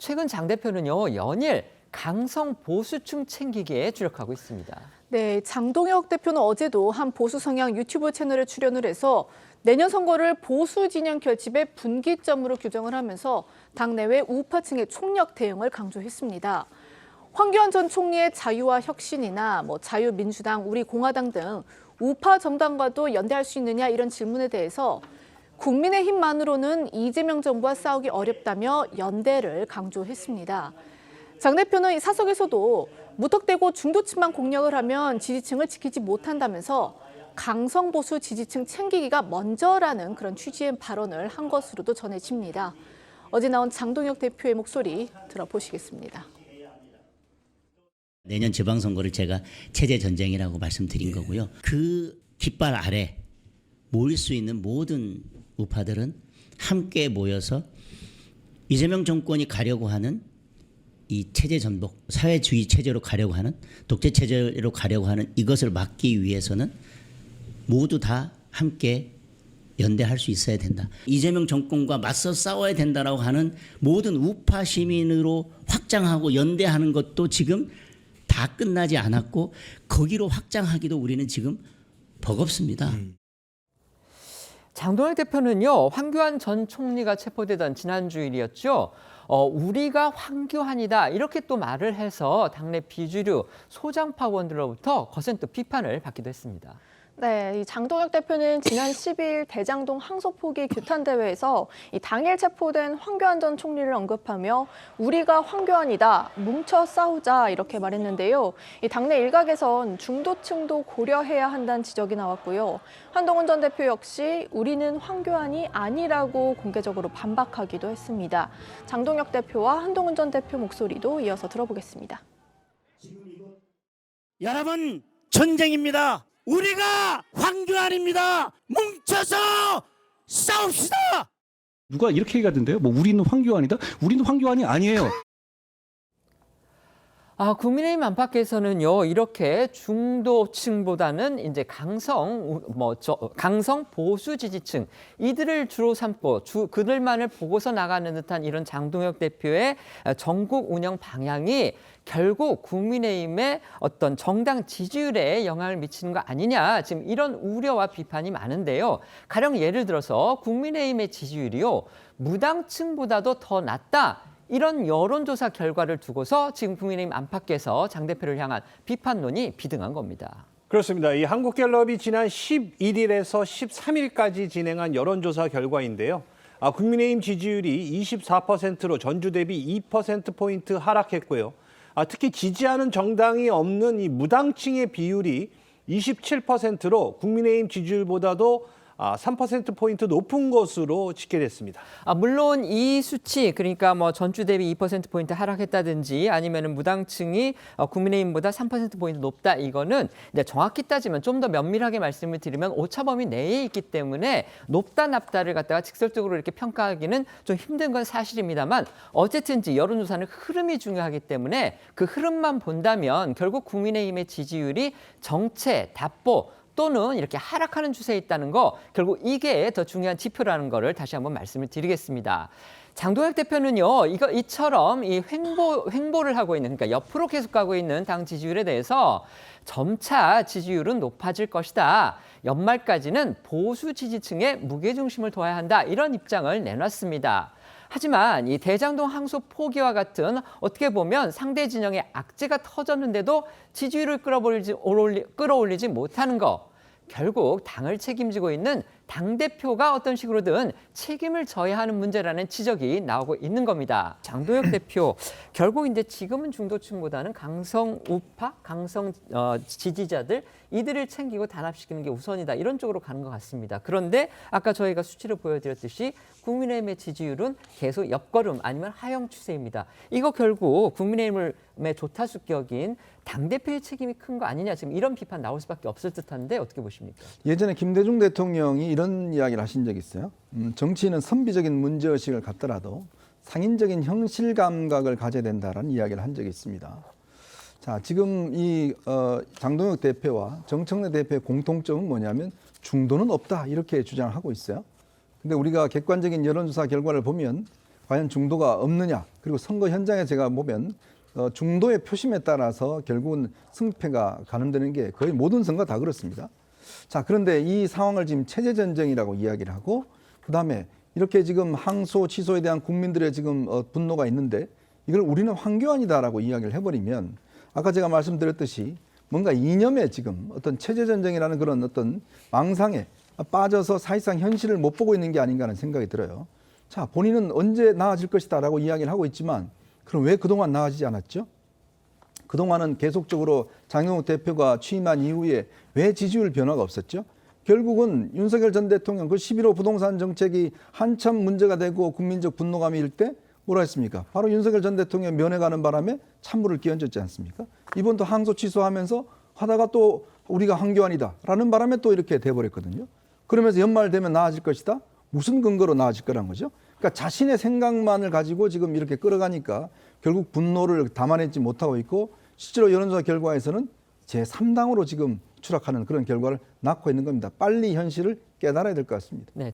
최근 장 대표는요, 연일 강성 보수층 챙기기에 주력하고 있습니다. 네, 장동혁 대표는 어제도 한 보수 성향 유튜브 채널에 출연을 해서 내년 선거를 보수 진영 결집의 분기점으로 규정을 하면서 당내외 우파층의 총력 대응을 강조했습니다. 황교안 전 총리의 자유와 혁신이나 자유민주당, 우리공화당 등 우파 정당과도 연대할 수 있느냐 이런 질문에 대해서 국민의힘만으로는 이재명 정부와 싸우기 어렵다며 연대를 강조했습니다. 장 대표는 사석에서도 무턱대고 중도층만 공략을 하면 지지층을 지키지 못한다면서 강성보수 지지층 챙기기가 먼저라는 그런 취지의 발언을 한 것으로도 전해집니다. 어제 나온 장동혁 대표의 목소리 들어보시겠습니다. 내년 지방선거를 제가 체제 전쟁이라고 말씀드린 거고요. 그 깃발 아래 모일 수 있는 모든 우파들은 함께 모여서 이재명 정권이 가려고 하는 이 체제 전복, 사회주의 체제로 가려고 하는, 독재 체제로 가려고 하는 이것을 막기 위해서는 모두 다 함께 연대할 수 있어야 된다. 이재명 정권과 맞서 싸워야 된다라고 하는 모든 우파 시민으로 확장하고 연대하는 것도 지금 다 끝나지 않았고 거기로 확장하기도 우리는 지금 버겁습니다. 장동혁 대표는요, 황교안 전 총리가 체포되던 지난 주일이었죠. 우리가 황교안이다 이렇게 또 말을 해서 당내 비주류 소장파원들로부터 거센 또 비판을 받기도 했습니다. 네, 이 장동혁 대표는 지난 10일 대장동 항소포기 규탄 대회에서 이 당일 체포된 황교안 전 총리를 언급하며 우리가 황교안이다, 뭉쳐 싸우자 이렇게 말했는데요. 이 당내 일각에선 중도층도 고려해야 한다는 지적이 나왔고요. 한동훈 전 대표 역시 우리는 황교안이 아니라고 공개적으로 반박하기도 했습니다. 장동혁 대표와 한동훈 전 대표 목소리도 이어서 들어보겠습니다. 여러분, 전쟁입니다. 우리가 황교안입니다. 뭉쳐서 싸웁시다. 누가 이렇게 얘기하던데요? 우리는 황교안이다? 우리는 황교안이 아니에요. 국민의힘 안팎에서는요, 이렇게 중도층보다는 이제 강성 보수 지지층 이들을 주로 삼고 그들만을 보고서 나가는 듯한 이런 장동혁 대표의 전국 운영 방향이 결국 국민의힘의 어떤 정당 지지율에 영향을 미치는 거 아니냐, 지금 이런 우려와 비판이 많은데요. 가령 예를 들어서 국민의힘의 지지율이요, 무당층보다도 더 낮다. 이런 여론조사 결과를 두고서 지금 국민의힘 안팎에서 장 대표를 향한 비판론이 비등한 겁니다. 그렇습니다. 이 한국갤럽이 지난 11일에서 13일까지 진행한 여론조사 결과인데요. 국민의힘 지지율이 24%로 전주 대비 2%포인트 하락했고요. 특히 지지하는 정당이 없는 이 무당층의 비율이 27%로 국민의힘 지지율보다도 3%포인트 높은 것으로 집계됐습니다. 물론 이 수치, 그러니까 전주 대비 2%포인트 하락했다든지 아니면 무당층이 국민의힘보다 3%포인트 높다, 이거는 정확히 따지면 좀 더 면밀하게 말씀을 드리면 오차범위 내에 있기 때문에 높다 낮다를 갖다가 직설적으로 이렇게 평가하기는 좀 힘든 건 사실입니다만, 어쨌든지 여론조사는 흐름이 중요하기 때문에 그 흐름만 본다면 결국 국민의힘의 지지율이 정체, 답보 또는 이렇게 하락하는 추세에 있다는 거, 결국 이게 더 중요한 지표라는 거를 다시 한번 말씀을 드리겠습니다. 장동혁 대표는요, 이처럼 이 횡보를 하고 있는, 그러니까 옆으로 계속 가고 있는 당 지지율에 대해서 점차 지지율은 높아질 것이다. 연말까지는 보수 지지층에 무게중심을 둬야 한다. 이런 입장을 내놨습니다. 하지만 이 대장동 항소 포기와 같은 어떻게 보면 상대 진영의 악재가 터졌는데도 지지율을 끌어올리지 못하는 거, 결국 당을 책임지고 있는 당대표가 어떤 식으로든 책임을 져야 하는 문제라는 지적이 나오고 있는 겁니다. 장동혁 대표, 결국 이제 지금은 중도층보다는 강성 우파, 강성 지지자들 이들을 챙기고 단합시키는 게 우선이다, 이런 쪽으로 가는 것 같습니다. 그런데 아까 저희가 수치를 보여드렸듯이 국민의힘의 지지율은 계속 옆걸음 아니면 하향 추세입니다. 이거 결국 국민의힘의 조타수격인 당대표의 책임이 큰 거 아니냐, 지금 이런 비판 나올 수밖에 없을 듯한데 어떻게 보십니까? 예전에 김대중 대통령이 이런 이야기를 하신 적이 있어요. 정치인은 선비적인 문제의식을 갖더라도 상인적인 형실 감각을 가져야 된다라는 이야기를 한 적이 있습니다. 자, 지금 이 장동혁 대표와 정청래 대표의 공통점은 뭐냐면 중도는 없다, 이렇게 주장을 하고 있어요. 근데 우리가 객관적인 여론조사 결과를 보면 과연 중도가 없느냐. 그리고 선거 현장에 제가 보면 중도의 표심에 따라서 결국은 승패가 가늠되는 게 거의 모든 선거 다 그렇습니다. 자, 그런데 이 상황을 지금 체제 전쟁이라고 이야기를 하고 그다음에 이렇게 지금 항소 취소에 대한 국민들의 지금 분노가 있는데 이걸 우리는 황교안이다라고 이야기를 해버리면 아까 제가 말씀드렸듯이 뭔가 이념에 지금 어떤 체제 전쟁이라는 그런 어떤 망상에 빠져서 사실상 현실을 못 보고 있는 게 아닌가 하는 생각이 들어요. 자, 본인은 언제 나아질 것이다라고 이야기를 하고 있지만 그럼 왜 그동안 나아지지 않았죠? 그동안은 계속적으로 장영욱 대표가 취임한 이후에 왜 지지율 변화가 없었죠? 결국은 윤석열 전 대통령 그 11호 부동산 정책이 한참 문제가 되고 국민적 분노감이 일 때 뭐라 했습니까? 바로 윤석열 전 대통령 면회가는 바람에 찬물을 끼얹었지 않습니까? 이번도 항소 취소하면서 하다가 또 우리가 황교안이다라는 바람에 또 이렇게 돼버렸거든요. 그러면서 연말 되면 나아질 것이다? 무슨 근거로 나아질 거란 거죠? 그러니까 자신의 생각만을 가지고 지금 이렇게 끌어가니까 결국 분노를 담아내지 못하고 있고 실제로 여론조사 결과에서는 제3당으로 지금 추락하는 그런 결과를 낳고 있는 겁니다. 빨리 현실을 깨달아야 될 것 같습니다. 네.